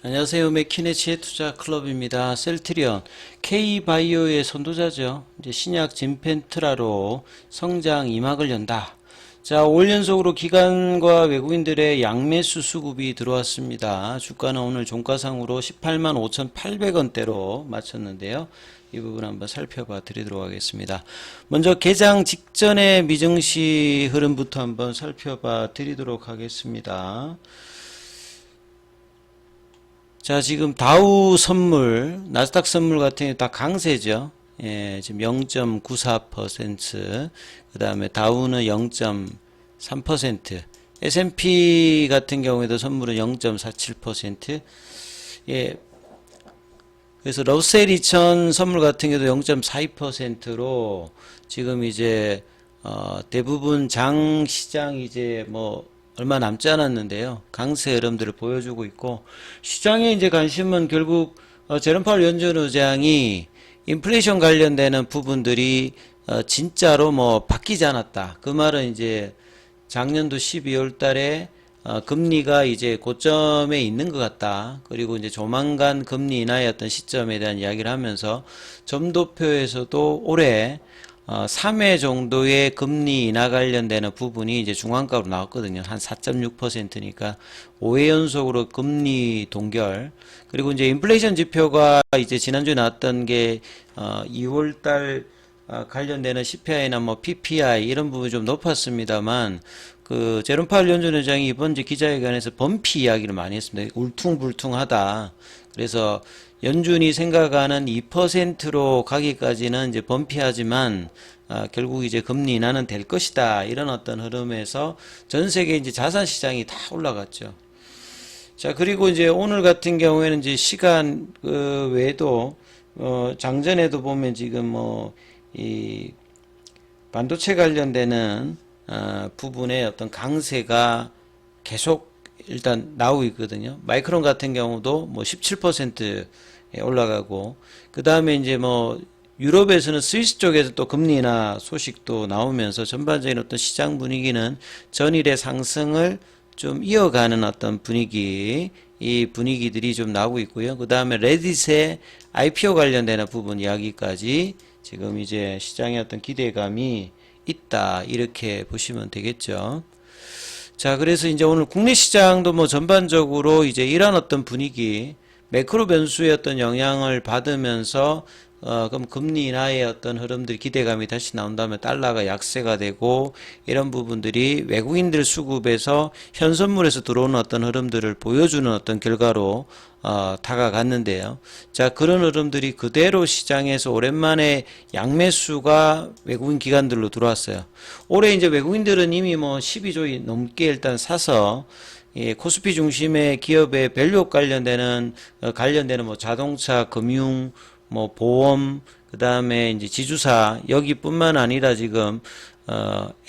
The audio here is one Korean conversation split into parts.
안녕하세요. 맥키네치의 투자 클럽입니다. 셀트리온, K바이오의 선도자죠. 이제 신약 진펜트라로 성장 2막을 연다. 자, 5일 연속으로 기관과 외국인들의 양매수 수급이 들어왔습니다. 주가는 오늘 종가상으로 18만 5,800원대로 마쳤는데요. 이 부분 한번 살펴봐 드리도록 하겠습니다. 먼저 개장 직전의 미증시 흐름부터 한번 살펴봐 드리도록 하겠습니다. 자, 지금 다우 선물, 나스닥 선물 같은 경우 다 강세죠. 예, 지금 0.94%, 그 다음에 다우는 0.3%, S&P 같은 경우에도 선물은 0.47%, 예, 그래서 러셀 2000 선물 같은 경우도 0.42%로 지금 이제, 대부분 장 시장 이제 뭐, 얼마 남지 않았는데요. 강세 흐름들을 보여주고 있고 시장의 이제 관심은 결국 제롬 파월 연준 의장이 인플레이션 관련되는 부분들이 진짜로 뭐 바뀌지 않았다. 그 말은 이제 작년도 12월 달에 금리가 이제 고점에 있는 것 같다. 그리고 이제 조만간 금리 인하의 어떤 시점에 대한 이야기를 하면서 점도표에서도 올해 3회 정도의 금리 인하 관련되는 부분이 이제 중앙가로 나왔거든요. 한 4.6%니까 5회 연속으로 금리 동결. 그리고 이제 인플레이션 지표가 이제 지난주에 나왔던 게 2월달 관련되는 CPI나 뭐 PPI 이런 부분이 좀 높았습니다만 그 제롬 파월 연준 의장이 이번 주 기자회견에서 범피 이야기를 많이 했습니다. 울퉁불퉁하다. 그래서 연준이 생각하는 2%로 가기까지는 이제 범피하지만 결국 이제 금리 인하는 될 것이다. 이런 어떤 흐름에서 전 세계 이제 자산 시장이 다 올라갔죠. 자, 그리고 이제 오늘 같은 경우에는 이제 시간 그 외에도 장전에도 보면 지금 뭐 이 반도체 관련되는 부분의 어떤 강세가 계속 일단 나오고 있거든요. 마이크론 같은 경우도 뭐 17% 올라가고, 그 다음에 이제 뭐 유럽에서는 스위스 쪽에서 또 금리 인하 소식도 나오면서 전반적인 어떤 시장 분위기는 전일의 상승을 좀 이어가는 어떤 분위기, 이 분위기들이 좀 나오고 있고요. 그 다음에 레딧의 IPO 관련되는 부분 이야기까지 지금 이제 시장의 어떤 기대감이 있다. 이렇게 보시면 되겠죠. 자, 그래서 이제 오늘 국내 시장도 뭐 전반적으로 이제 이런 어떤 분위기, 매크로 변수의 어떤 영향을 받으면서 그럼 금리 인하의 어떤 흐름들이 기대감이 다시 나온다면 달러가 약세가 되고 이런 부분들이 외국인들 수급에서 현선물에서 들어오는 어떤 흐름들을 보여주는 어떤 결과로 다가갔는데요. 자, 그런 흐름들이 그대로 시장에서 오랜만에 양매수가 외국인 기관들로 들어왔어요. 올해 이제 외국인들은 이미 뭐 12조 넘게 일단 사서 예, 코스피 중심의 기업의 밸류 관련되는 뭐 자동차, 금융, 뭐 보험, 그 다음에 이제 지주사 여기뿐만 아니라 지금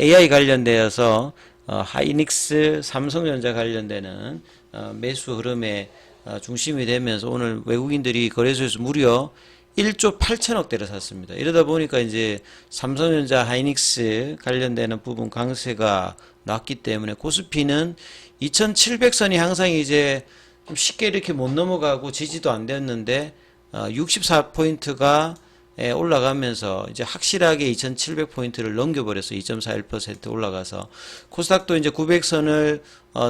AI 관련되어서 하이닉스, 삼성전자 관련되는 매수 흐름에 중심이 되면서 오늘 외국인들이 거래소에서 무려 1조 8천억대를 샀습니다. 이러다 보니까 이제 삼성전자, 하이닉스 관련되는 부분 강세가 났기 때문에 코스피는 2700선이 항상 이제 좀 쉽게 이렇게 못 넘어가고 지지도 안 됐는데 64포인트가 올라가면서 이제 확실하게 2700포인트를 넘겨버려서 2.41% 올라가서 코스닥도 이제 900선을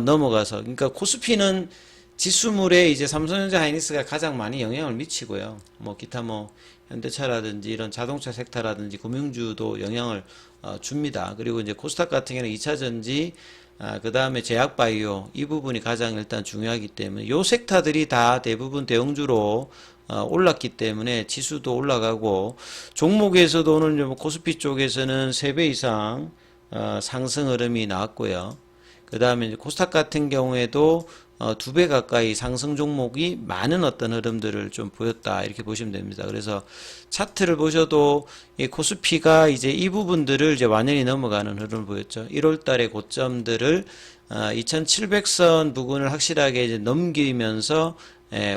넘어가서, 그러니까 코스피는 지수물에 이제 삼성전자, 하이닉스가 가장 많이 영향을 미치고요. 뭐 기타 뭐 현대차라든지 이런 자동차 섹터라든지 금융주도 영향을 줍니다. 그리고 이제 코스닥 같은 경우는 2차전지, 그 다음에 제약바이오 이 부분이 가장 일단 중요하기 때문에 요 섹터들이 다 대부분 대형주로 올랐기 때문에 지수도 올라가고, 종목에서도 오늘 코스피 쪽에서는 3배 이상 상승 흐름이 나왔고요. 그 다음에 코스닥 같은 경우에도 2배 가까이 상승 종목이 많은 어떤 흐름들을 좀 보였다. 이렇게 보시면 됩니다. 그래서 차트를 보셔도 이 코스피가 이제 이 부분들을 이제 완연히 넘어가는 흐름을 보였죠. 1월 달의 고점들을 2700선 부근을 확실하게 이제 넘기면서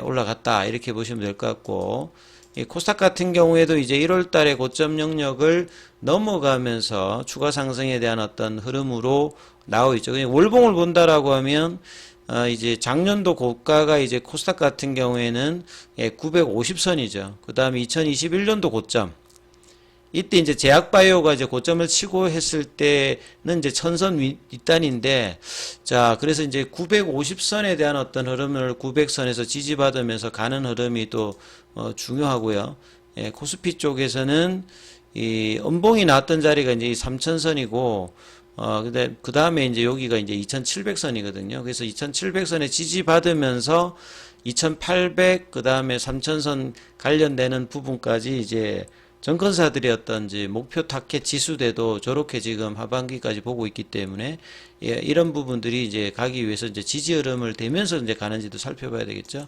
올라갔다. 이렇게 보시면 될 것 같고, 이 코스닥 같은 경우에도 이제 1월 달에 고점 영역을 넘어가면서 추가 상승에 대한 어떤 흐름으로 나오고 있죠. 그냥 월봉을 본다라고 하면 이제 작년도 고가가 이제 코스닥 같은 경우에는 950선이죠. 그 다음에 2021년도 고점. 이때 이제 제약바이오가 이제 고점을 치고 했을 때는 이제 1000선 윗단인데, 자, 그래서 이제 950선에 대한 어떤 흐름을 900선에서 지지받으면서 가는 흐름이 또, 중요하고요. 코스피 쪽에서는 이 음봉이 나왔던 자리가 이제 3000선이고, 근데 그 다음에 이제 여기가 이제 2700선이거든요. 그래서 2700선에 지지받으면서 2800, 그 다음에 3000선 관련되는 부분까지 이제 정권사들의 어떤 이제 목표 타켓 지수대도 저렇게 지금 하반기까지 보고 있기 때문에 이런 부분들이 이제 가기 위해서 이제 지지 흐름을 대면서 이제 가는지도 살펴봐야 되겠죠.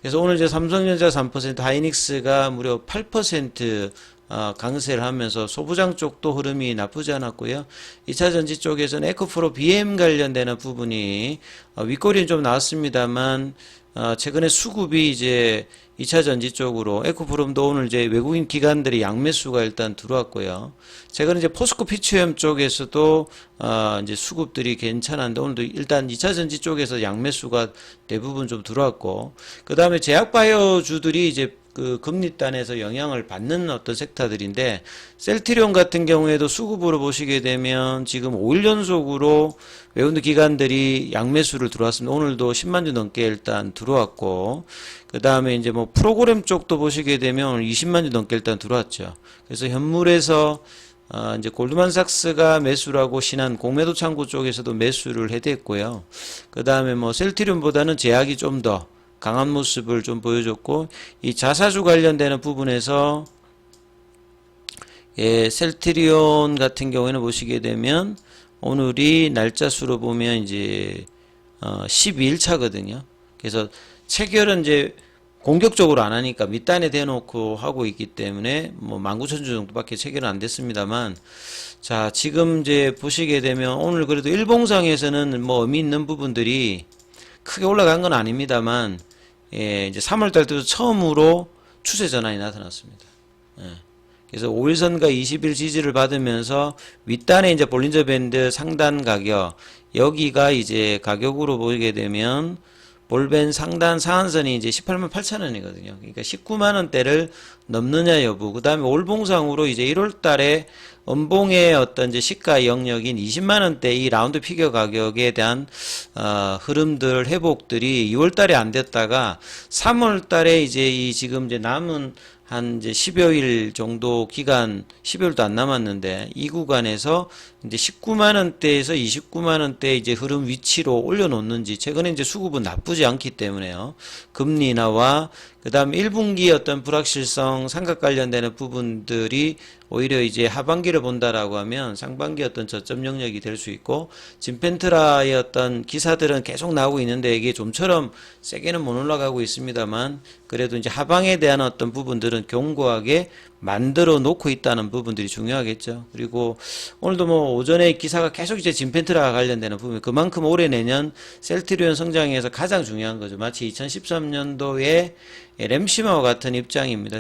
그래서 오늘 이제 삼성전자 3%, 하이닉스가 무려 8% 강세를 하면서 소부장 쪽도 흐름이 나쁘지 않았고요. 2차전지 쪽에서는 에코프로 BM 관련되는 부분이 윗꼬리는 좀 나왔습니다만 최근에 수급이 이제 2차전지 쪽으로 에코프롬도 오늘 이제 외국인 기관들이 양매수가 일단 들어왔고요. 최근에 이제 포스코 피치엠 쪽에서도 이제 수급들이 괜찮은데 오늘도 일단 2차전지 쪽에서 양매수가 대부분 좀 들어왔고, 그 다음에 제약바이오주들이 이제 그 금리단에서 영향을 받는 어떤 섹터들인데, 셀트리온 같은 경우에도 수급으로 보시게 되면 지금 5일 연속으로 외국인 기관들이 양매수를 들어왔습니다. 오늘도 10만 주 넘게 일단 들어왔고, 그 다음에 이제 뭐 프로그램 쪽도 보시게 되면 오늘 20만 주 넘게 일단 들어왔죠. 그래서 현물에서 이제 골드만삭스가 매수를 하고 신한 공매도 창구 쪽에서도 매수를 해댔고요. 그 다음에 뭐 셀트리온보다는 제약이 좀 더 강한 모습을 좀 보여줬고, 이 자사주 관련되는 부분에서 셀트리온 같은 경우에는 보시게 되면 오늘이 날짜 수로 보면 이제 12일차거든요. 그래서 체결은 이제 공격적으로 안 하니까 밑단에 대놓고 하고 있기 때문에 뭐 19,000주 정도밖에 체결은 안 됐습니다만, 자, 지금 이제 보시게 되면 오늘 그래도 일봉상에서는 뭐 의미 있는 부분들이 크게 올라간 건 아닙니다만, 이제 3월달 때도 처음으로 추세 전환이 나타났습니다. 그래서 5일선과 20일 지지를 받으면서 윗단에 이제 볼린저 밴드 상단 가격, 여기가 이제 가격으로 보게 되면 볼밴 상단 상한선이 이제 18만 8천 원이거든요. 그러니까 19만 원대를 넘느냐 여부. 그 다음에 올봉상으로 이제 1월 달에 음봉의 어떤 이제 시가 영역인 20만 원대 이 라운드 피겨 가격에 대한 흐름들 회복들이 2월 달에 안 됐다가 3월 달에 이제 이 지금 이제 남은 한 이제 10여일 정도 기간, 10여일도 안 남았는데 이 구간에서 이제 19만 원대에서 29만 원대 이제 흐름 위치로 올려놓는지, 최근에 이제 수급은 나쁘지 않기 때문에요. 금리 인하와 그 다음 1분기 어떤 불확실성 삼각 관련되는 부분들이 오히려 이제 하반기를 본다라고 하면 상반기 어떤 저점 영역이 될 수 있고, 진펜트라의 어떤 기사들은 계속 나오고 있는데 이게 좀처럼 세게는 못 올라가고 있습니다만, 그래도 이제 하방에 대한 어떤 부분들은 견고하게 만들어 놓고 있다는 부분들이 중요하겠죠. 그리고 오늘도 뭐 오전에 기사가 계속 이제 진펜트라 관련되는 부분, 그만큼 올해 내년 셀트리온 성장에서 가장 중요한 거죠. 마치 2013년도에 램시마와 같은 입장입니다.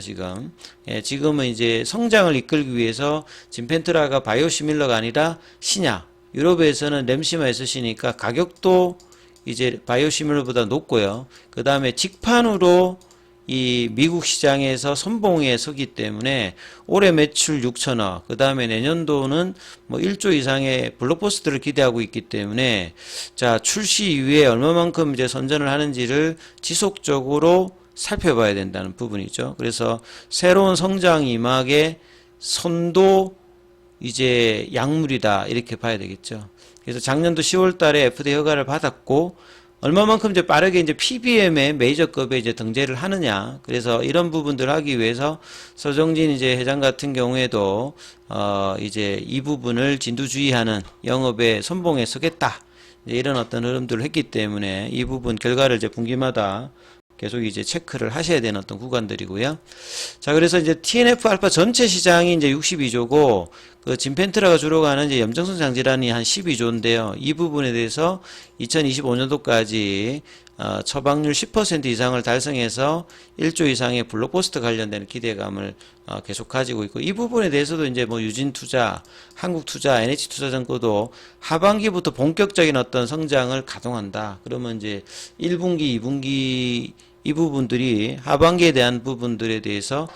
지금은 이제 성장을 이끌기 위해서 진펜트라가 바이오시밀러가 아니라 신약, 유럽에서는 램시마에 쓰시니까 가격도 이제 바이오시밀러보다 높고요. 그 다음에 직판으로 이 미국 시장에서 선봉에 서기 때문에 올해 매출 6천억, 그 다음에 내년도는 뭐 1조 이상의 블록버스터를 기대하고 있기 때문에, 자, 출시 이후에 얼마만큼 이제 선전을 하는지를 지속적으로 살펴봐야 된다는 부분이죠. 그래서 새로운 성장 이막의 선도 이제 약물이다, 이렇게 봐야 되겠죠. 그래서 작년도 10월 달에 FDA 허가를 받았고, 얼마만큼 이제 빠르게 이제 PBM의 메이저급에 이제 등재를 하느냐. 그래서 이런 부분들을 하기 위해서 서정진 이제 회장 같은 경우에도, 이제 이 부분을 진두주의하는 영업에 선봉에 서겠다, 이제 이런 어떤 흐름들을 했기 때문에 이 부분 결과를 이제 분기마다 계속 이제 체크를 하셔야 되는 어떤 구간들이고요. 자, 그래서 이제 TNF 알파 전체 시장이 이제 62조고, 그 진펜트라가 주로 가는 이제 염증성 장질환이 한 12조인데요. 이 부분에 대해서 2025년도까지 처방률 10% 이상을 달성해서 1조 이상의 블록버스터 관련된 기대감을 계속 가지고 있고, 이 부분에 대해서도 이제 뭐 유진투자, 한국투자, NH투자증권도 하반기부터 본격적인 어떤 성장을 가동한다. 그러면 이제 1분기, 2분기 이 부분들이 하반기에 대한 부분들에 대해서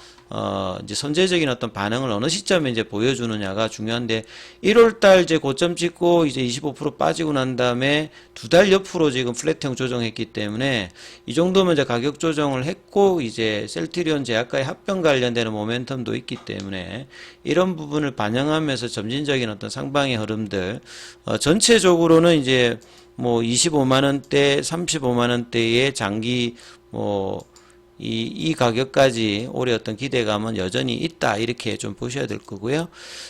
이제 선제적인 어떤 반응을 어느 시점에 이제 보여주느냐가 중요한데, 1월달 이제 고점 찍고 이제 25% 빠지고 난 다음에 두 달 옆으로 지금 플랫형 조정했기 때문에 이 정도면 이제 가격 조정을 했고, 이제 셀트리온 제약과의 합병 관련되는 모멘텀도 있기 때문에 이런 부분을 반영하면서 점진적인 어떤 상방의 흐름들, 전체적으로는 이제 뭐 25만원대, 35만원대의 장기 이 가격까지 올해 어떤 기대감은 여전히 있다, 이렇게 좀 보셔야 될 거고요.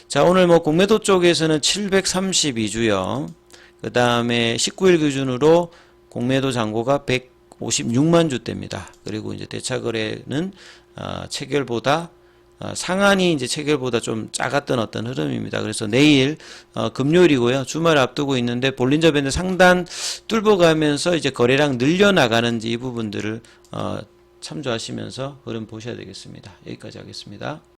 자, 오늘 뭐 공매도 쪽에서는 732주요. 그 다음에 19일 기준으로 공매도 잔고가 156만 주대입니다. 그리고 이제 대차거래는 체결보다 상한이 이제 체결보다 좀 작았던 어떤 흐름입니다. 그래서 내일 금요일이고요. 주말 앞두고 있는데 볼린저 밴드 상단 뚫어가면서 이제 거래량 늘려나가는지 이 부분들을 참조하시면서 흐름 보셔야 되겠습니다. 여기까지 하겠습니다.